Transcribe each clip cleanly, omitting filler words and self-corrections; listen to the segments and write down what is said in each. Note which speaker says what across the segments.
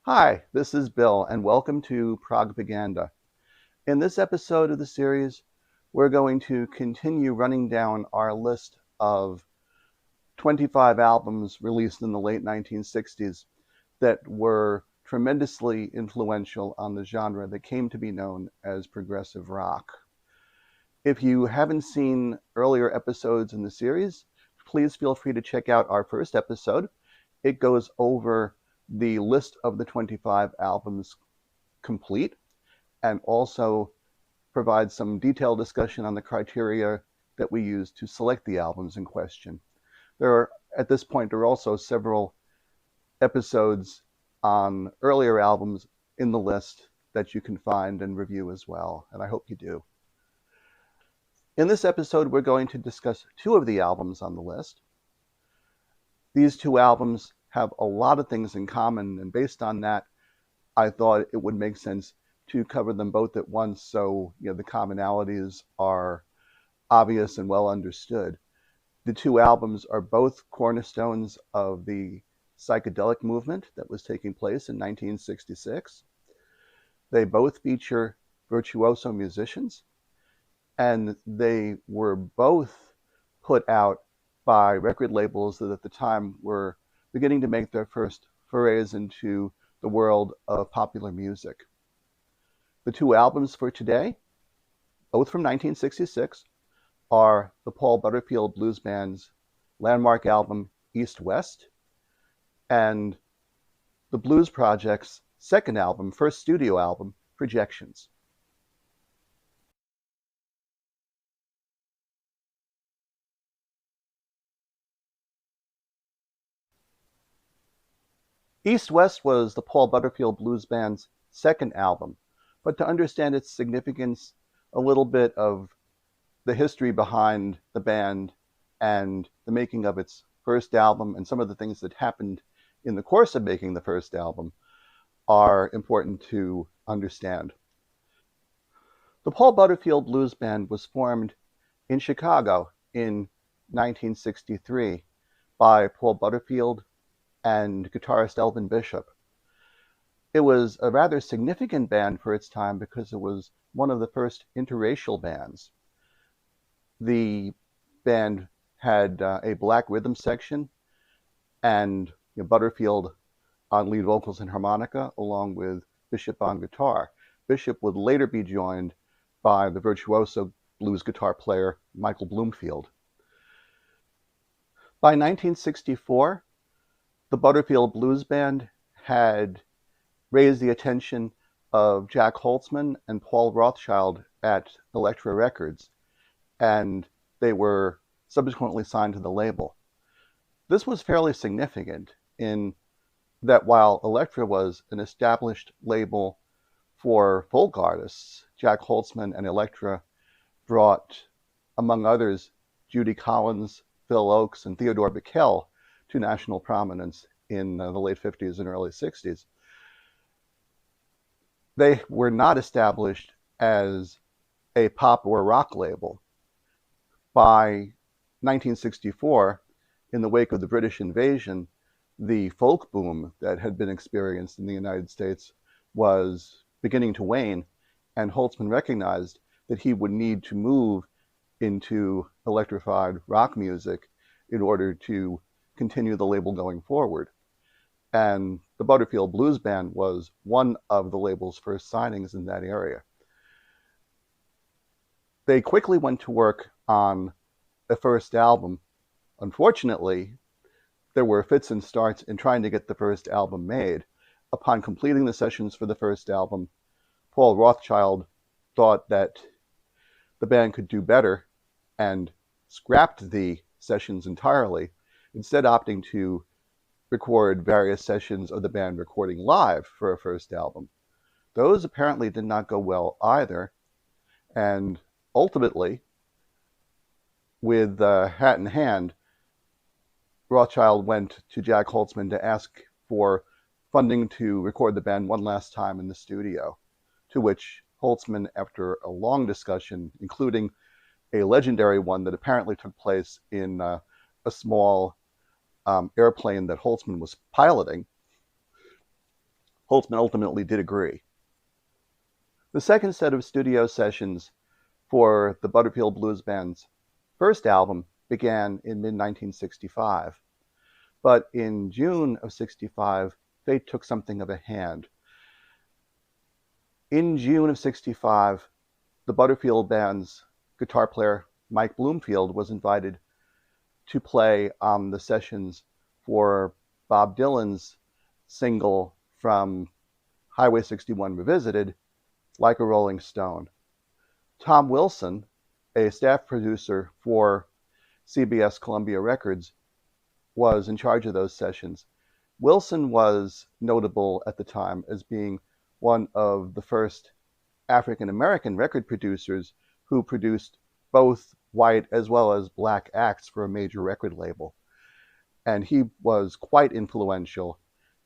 Speaker 1: Hi, this is Bill, and welcome to Propaganda. In this episode of the series, we're going to continue running down our list of 25 albums released in the late 1960s that were tremendously influential on the genre that came to be known as progressive rock. If you haven't seen earlier episodes in the series, please feel free to check out our first episode. It goes over the list of the 25 albums complete and also provides some detailed discussion on the criteria that we use to select the albums in question. At this point, there are also several episodes on earlier albums in the list that you can find and review as well, and I hope you do. In this episode, we're going to discuss two of the albums on the list. These two albums have a lot of things in common, and based on that, I thought it would make sense to cover them both at once so the commonalities are obvious and well understood. The two albums are both cornerstones of the psychedelic movement that was taking place in 1966. They both feature virtuoso musicians, and they were both put out by record labels that at the time were beginning to make their first forays into the world of popular music. The two albums for today, both from 1966, are the Paul Butterfield Blues Band's landmark album East West and the Blues Project's second album, first studio album, Projections. East West was the Paul Butterfield Blues Band's second album, but to understand its significance, a little bit of the history behind the band and the making of its first album and some of the things that happened in the course of making the first album are important to understand. The Paul Butterfield Blues Band was formed in Chicago in 1963 by Paul Butterfield and guitarist Elvin Bishop. It was a rather significant band for its time because it was one of the first interracial bands. The band had a black rhythm section and Butterfield on lead vocals and harmonica, along with Bishop on guitar. Bishop would later be joined by the virtuoso blues guitar player Michael Bloomfield. By 1964, the Butterfield Blues Band had raised the attention of Jack Holtzman and Paul Rothchild at Elektra Records, and they were subsequently signed to the label. This was fairly significant in that while Elektra was an established label for folk artists, Jack Holtzman and Elektra brought, among others, Judy Collins, Phil Ochs, and Theodore Bikel to national prominence in the late 50s and early 60s. They were not established as a pop or rock label. By 1964, in the wake of the British invasion, the folk boom that had been experienced in the United States was beginning to wane, and Holtzman recognized that he would need to move into electrified rock music in order to continue the label going forward. And the Butterfield Blues Band was one of the label's first signings in that area. They quickly went to work on the first album. Unfortunately, there were fits and starts in trying to get the first album made. Upon completing the sessions for the first album, Paul Rothchild thought that the band could do better and scrapped the sessions entirely, instead opting to record various sessions of the band recording live for a first album. Those apparently did not go well either, and ultimately, with hat in hand, Rothchild went to Jack Holtzman to ask for funding to record the band one last time in the studio, to which Holtzman, after a long discussion, including a legendary one that apparently took place in a small airplane that Holtzman was piloting, Holtzman ultimately did agree. The second set of studio sessions for the Butterfield Blues Band's first album began in mid-1965. But in June of 65, fate took something of a hand. In June of 65, the Butterfield Band's guitar player, Mike Bloomfield, was invited to play on the sessions for Bob Dylan's single from Highway 61 Revisited, Like a Rolling Stone. Tom Wilson, a staff producer for CBS Columbia Records, was in charge of those sessions. Wilson was notable at the time as being one of the first African-American record producers who produced both white as well as black acts for a major record label. And he was quite influential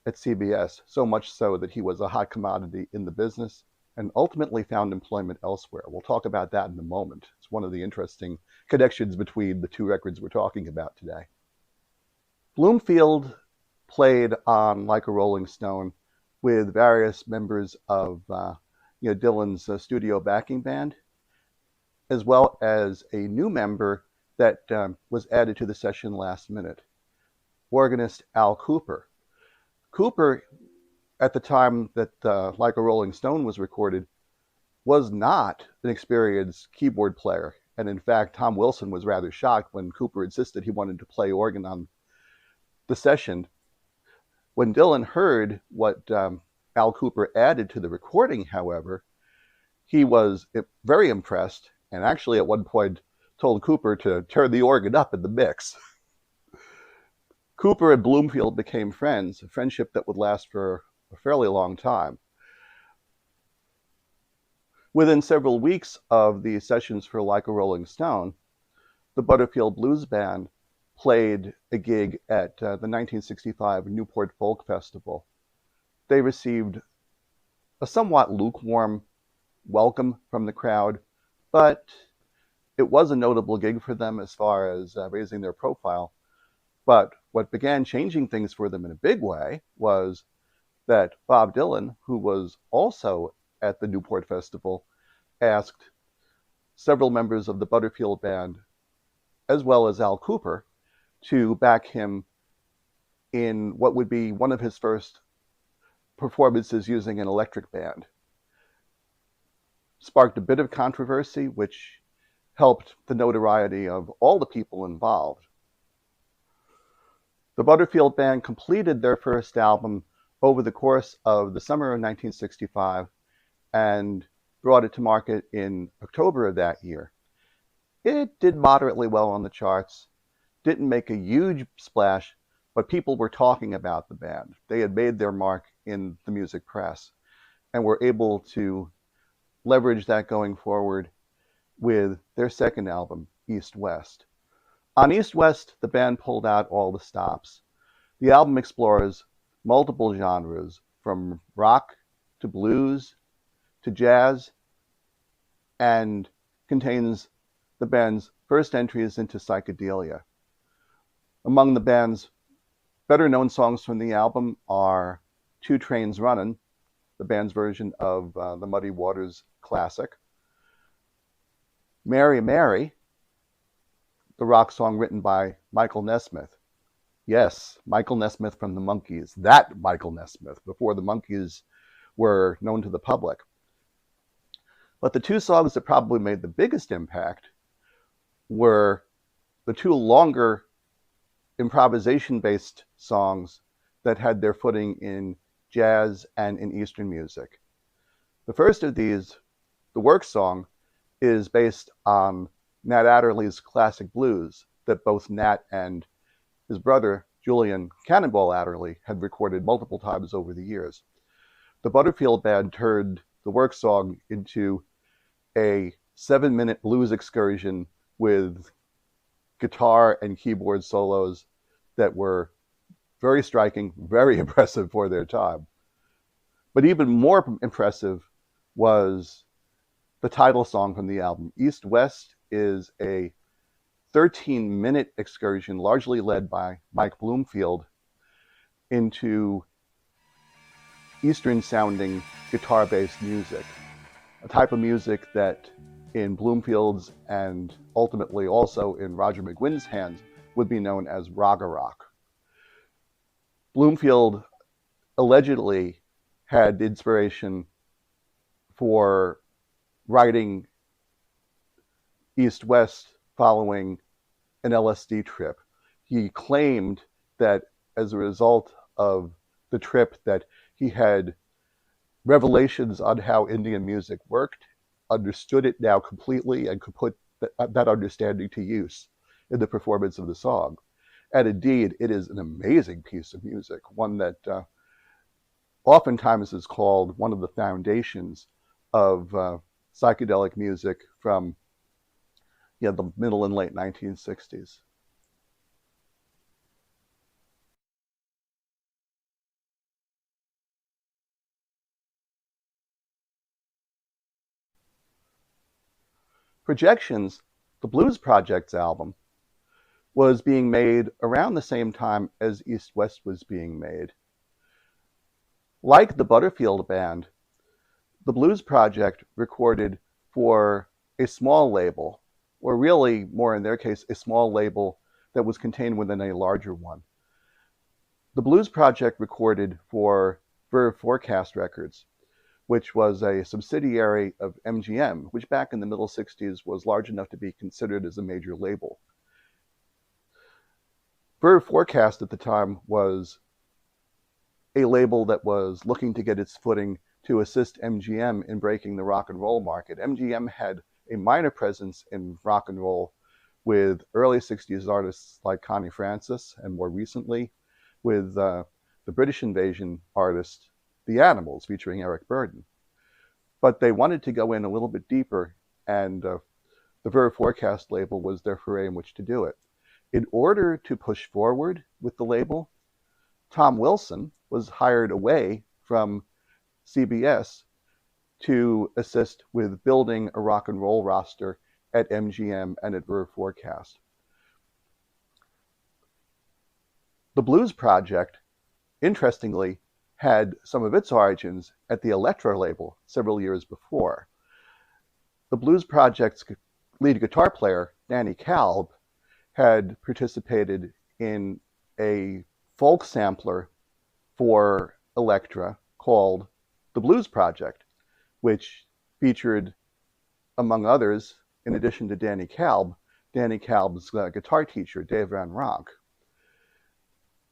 Speaker 1: at CBS, so much so that he was a hot commodity in the business and ultimately found employment elsewhere. We'll talk about that in a moment. It's one of the interesting connections between the two records we're talking about today. Bloomfield played on Like a Rolling Stone with various members of Dylan's studio backing band, as well as a new member that was added to the session last minute, organist Al Cooper. Cooper, at the time that Like a Rolling Stone was recorded, was not an experienced keyboard player. And in fact, Tom Wilson was rather shocked when Cooper insisted he wanted to play organ on the session. When Dylan heard what Al Cooper added to the recording, however, he was very impressed and actually at one point told Cooper to turn the organ up in the mix. Cooper and Bloomfield became friends, a friendship that would last for a fairly long time. Within several weeks of the sessions for Like a Rolling Stone, the Butterfield Blues Band played a gig at the 1965 Newport Folk Festival. They received a somewhat lukewarm welcome from the crowd, but it was a notable gig for them as far as raising their profile. But what began changing things for them in a big way was that Bob Dylan, who was also at the Newport Festival, asked several members of the Butterfield Band, as well as Al Cooper, to back him in what would be one of his first performances using an electric band. Sparked a bit of controversy, which helped the notoriety of all the people involved. The Butterfield Band completed their first album over the course of the summer of 1965 and brought it to market in October of that year. It did moderately well on the charts, didn't make a huge splash, but people were talking about the band. They had made their mark in the music press and were able to leverage that going forward with their second album, East West. On East West, the band pulled out all the stops. The album explores multiple genres, from rock to blues to jazz, and contains the band's first entries into psychedelia. Among the band's better-known songs from the album are Two Trains Runnin', the band's version of the Muddy Waters classic, Mary Mary, the rock song written by Michael Nesmith. Yes, Michael Nesmith from the Monkees. That Michael Nesmith, before the Monkees were known to the public. But the two songs that probably made the biggest impact were the two longer improvisation-based songs that had their footing in jazz and in Eastern music. The first of these, the work song, is based on Nat Adderley's classic blues that both Nat and his brother, Julian Cannonball Adderley, had recorded multiple times over the years. The Butterfield Band turned the work song into a 7-minute blues excursion with guitar and keyboard solos that were very striking, very impressive for their time. But even more impressive was the title song from the album. East West is a 13-minute excursion, largely led by Mike Bloomfield, into Eastern sounding guitar-based music, a type of music that in Bloomfield's and ultimately also in Roger McGuinn's hands would be known as raga rock. Bloomfield allegedly had inspiration for writing East West following an LSD trip. He claimed that as a result of the trip that he had revelations on how Indian music worked, understood it now completely, and could put that understanding to use in the performance of the song. And indeed, it is an amazing piece of music, one that oftentimes is called one of the foundations of psychedelic music from the middle and late 1960s. Projections, the Blues Project's album, was being made around the same time as East West was being made. Like the Butterfield Band, the Blues Project recorded for a small label, or really more in their case, a small label that was contained within a larger one. The Blues Project recorded for Verve Forecast Records, which was a subsidiary of MGM, which back in the middle 60s was large enough to be considered as a major label. Verve Forecast at the time was a label that was looking to get its footing to assist MGM in breaking the rock and roll market. MGM had a minor presence in rock and roll with early 60s artists like Connie Francis, and more recently with the British Invasion artist The Animals, featuring Eric Burdon. But they wanted to go in a little bit deeper, and the Verve Forecast label was their foray in which to do it. In order to push forward with the label, Tom Wilson was hired away from CBS to assist with building a rock and roll roster at MGM and at Verve Forecast. The Blues Project, interestingly, had some of its origins at the Elektra label several years before. The Blues Project's lead guitar player, Danny Kalb, had participated in a folk sampler for Elektra called The Blues Project, which featured, among others, in addition to Danny Kalb's guitar teacher, Dave Van Ronk.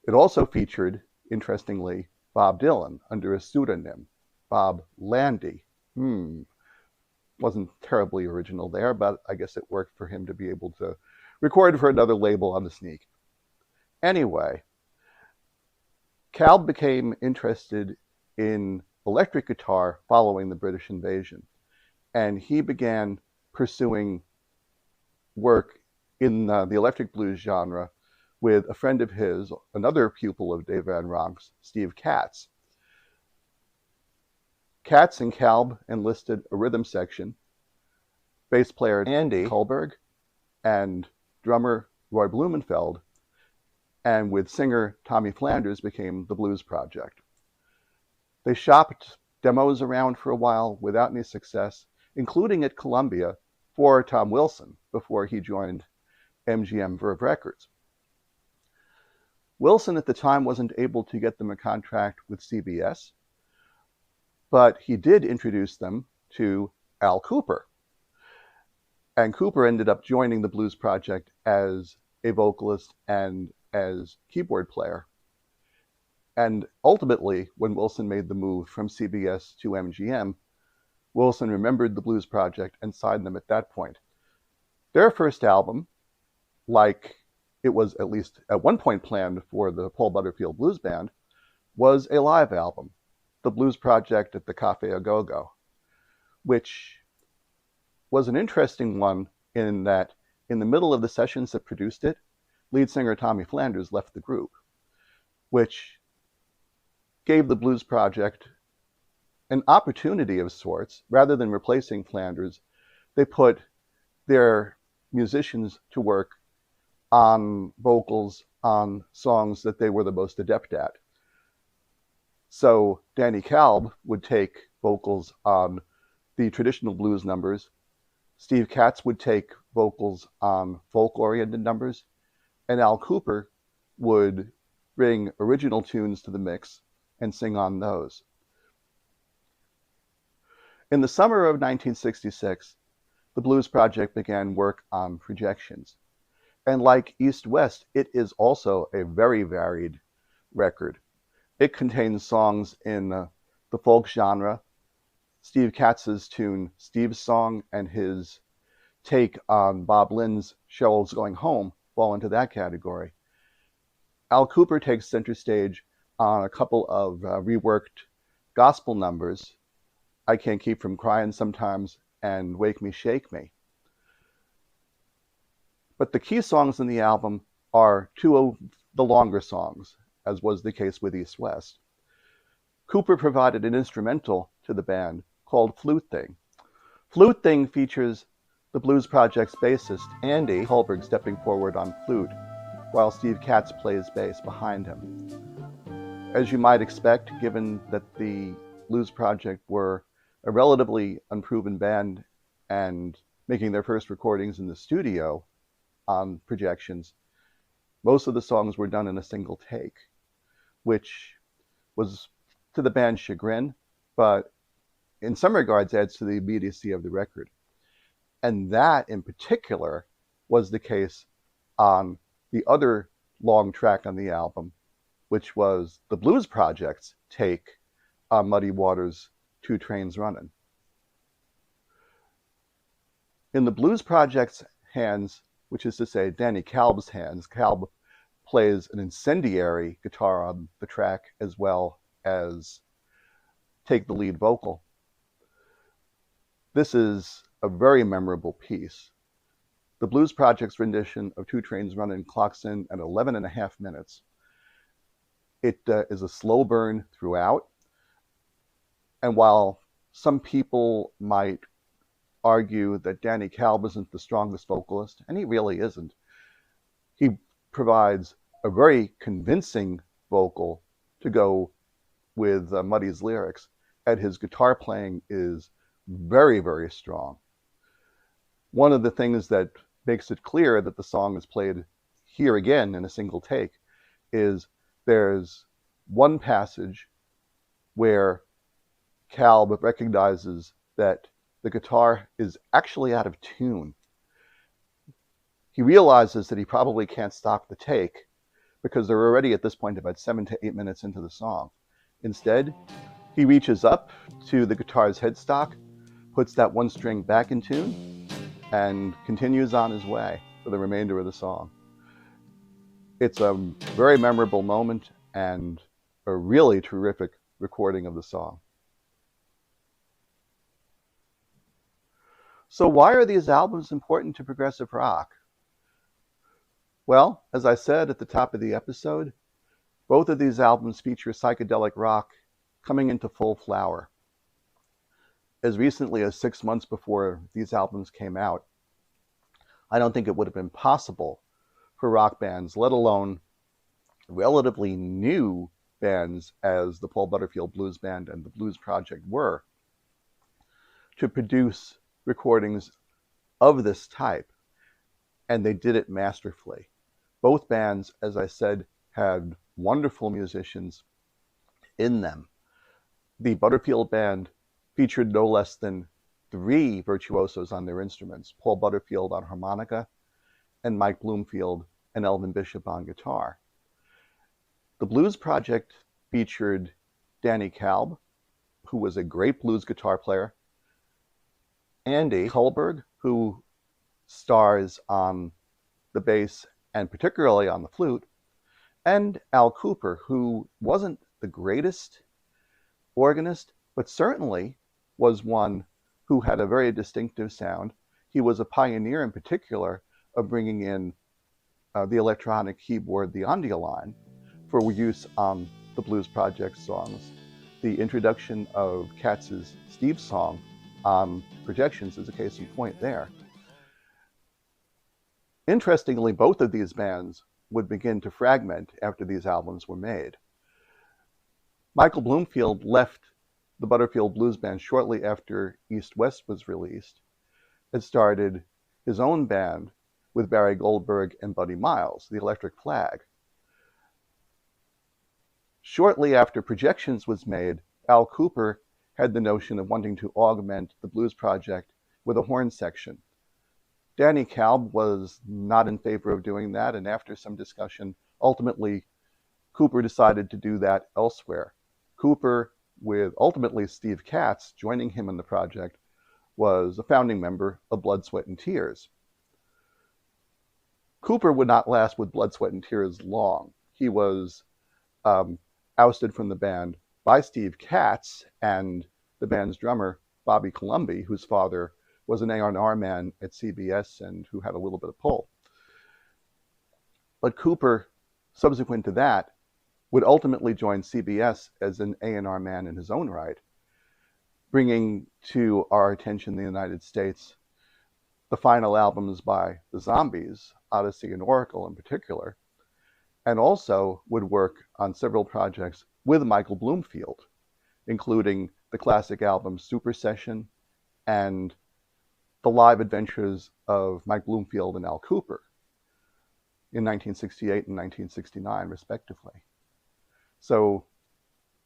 Speaker 1: It also featured, interestingly, Bob Dylan under a pseudonym, Bob Landy. Wasn't terribly original there, but I guess it worked for him to be able to record for another label on the sneak. Anyway, Kalb became interested in electric guitar following the British invasion, and he began pursuing work in the electric blues genre with a friend of his, another pupil of Dave Van Ronk's, Steve Katz. Katz and Kalb enlisted a rhythm section, bass player Andy Kullberg and drummer Roy Blumenfeld, and with singer Tommy Flanders became the Blues Project. They shopped demos around for a while without any success, including at Columbia for Tom Wilson before he joined MGM Verve Records. Wilson at the time wasn't able to get them a contract with CBS, but he did introduce them to Al Kooper. And Kooper ended up joining the Blues Project as a vocalist and as keyboard player. And ultimately, when Wilson made the move from CBS to MGM, Wilson remembered the Blues Project and signed them at that point. Their first album, like it was at least at one point planned for the Paul Butterfield Blues Band, was a live album, The Blues Project at the Cafe A Go-Go, which was an interesting one in that in the middle of the sessions that produced it, lead singer Tommy Flanders left the group, which gave the Blues Project an opportunity of sorts. Rather than replacing Flanders, they put their musicians to work on vocals on songs that they were the most adept at. So Danny Kalb would take vocals on the traditional blues numbers. Steve Katz would take vocals on folk-oriented numbers, and Al Kooper would bring original tunes to the mix and sing on those. In the summer of 1966, the Blues Project began work on projections. And like East West, it is also a very varied record. It contains songs in the folk genre. Steve Katz's tune, Steve's Song, and his take on Bob Lynn's Cheryl's Going Home fall into that category. Al Kooper takes center stage on a couple of reworked gospel numbers, I Can't Keep From Crying Sometimes and Wake Me, Shake Me. But the key songs in the album are two of the longer songs, as was the case with East West. Cooper provided an instrumental to the band called Flute Thing. Flute Thing features the Blues Project's bassist, Andy Holberg, stepping forward on flute, while Steve Katz plays bass behind him. As you might expect, given that the Blues Project were a relatively unproven band and making their first recordings in the studio on projections, most of the songs were done in a single take, which was to the band's chagrin, but in some regards adds to the immediacy of the record. And that in particular was the case on the other long track on the album, which was the Blues Project's take on Muddy Waters' Two Trains Runnin'. In the Blues Project's hands, which is to say Danny Kalb's hands, Kalb plays an incendiary guitar on the track as well as take the lead vocal. This is a very memorable piece. The Blues Project's rendition of Two Trains Runnin' clocks in at 11 and a half minutes. It is a slow burn throughout, and while some people might argue that Danny Kalb isn't the strongest vocalist, and he really isn't, he provides a very convincing vocal to go with Muddy's lyrics, and his guitar playing is very, very strong. One of the things that makes it clear that the song is played here again in a single take is there's one passage where Kalb recognizes that the guitar is actually out of tune. He realizes that he probably can't stop the take because they're already at this point about 7 to 8 minutes into the song. Instead, he reaches up to the guitar's headstock, puts that one string back in tune, and continues on his way for the remainder of the song. It's a very memorable moment and a really terrific recording of the song. So why are these albums important to progressive rock? Well, as I said at the top of the episode, both of these albums feature psychedelic rock coming into full flower. As recently as 6 months before these albums came out, I don't think it would have been possible for rock bands, let alone relatively new bands as the Paul Butterfield Blues Band and the Blues Project were, to produce recordings of this type, and they did it masterfully. Both bands, as I said, had wonderful musicians in them. The Butterfield Band featured no less than 3 virtuosos on their instruments, Paul Butterfield on harmonica, and Mike Bloomfield and Elvin Bishop on guitar. The Blues Project featured Danny Kalb, who was a great blues guitar player, Andy Holberg, who stars on the bass and particularly on the flute, and Al Kooper, who wasn't the greatest organist, but certainly was one who had a very distinctive sound. He was a pioneer in particular of bringing in the electronic keyboard, the Ondeoline, for use on the Blues Project songs. The introduction of Katz's Steve's Song on projections is a case in point there. Interestingly, both of these bands would begin to fragment after these albums were made. Michael Bloomfield left the Butterfield Blues Band shortly after East West was released and started his own band with Barry Goldberg and Buddy Miles, the Electric Flag. Shortly after Projections was made, Al Kooper had the notion of wanting to augment the blues project with a horn section. Danny Kalb was not in favor of doing that, and after some discussion, ultimately Kooper decided to do that elsewhere. Kooper, with ultimately Steve Katz joining him in the project, was a founding member of Blood, Sweat, and Tears. Kooper would not last with Blood, Sweat, and Tears long. He was ousted from the band by Steve Katz and the band's drummer, Bobby Colomby, whose father was an A&R man at CBS and who had a little bit of pull. But Kooper, subsequent to that, would ultimately join CBS as an A&R man in his own right, bringing to our attention in the United States the final albums by the Zombies, Odyssey and Oracle in particular, and also would work on several projects with Michael Bloomfield, including the classic album Super Session and the live adventures of Mike Bloomfield and Al Kooper in 1968 and 1969, respectively. So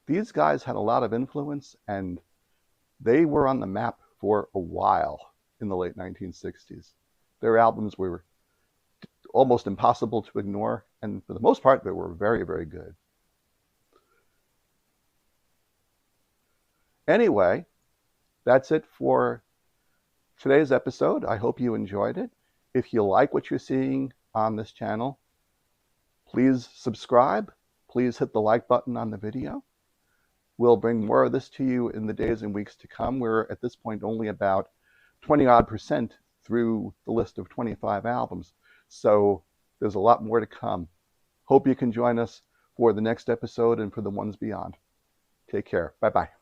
Speaker 1: these guys had a lot of influence, and they were on the map for a while in the late 1960s. Their albums were almost impossible to ignore, and for the most part, they were very, very good. Anyway, that's it for today's episode. I hope you enjoyed it. If you like what you're seeing on this channel, please subscribe. Please hit the like button on the video. We'll bring more of this to you in the days and weeks to come. We're at this point only about 20-odd% through the list of 25 albums. So there's a lot more to come. Hope you can join us for the next episode and for the ones beyond. Take care. Bye-bye.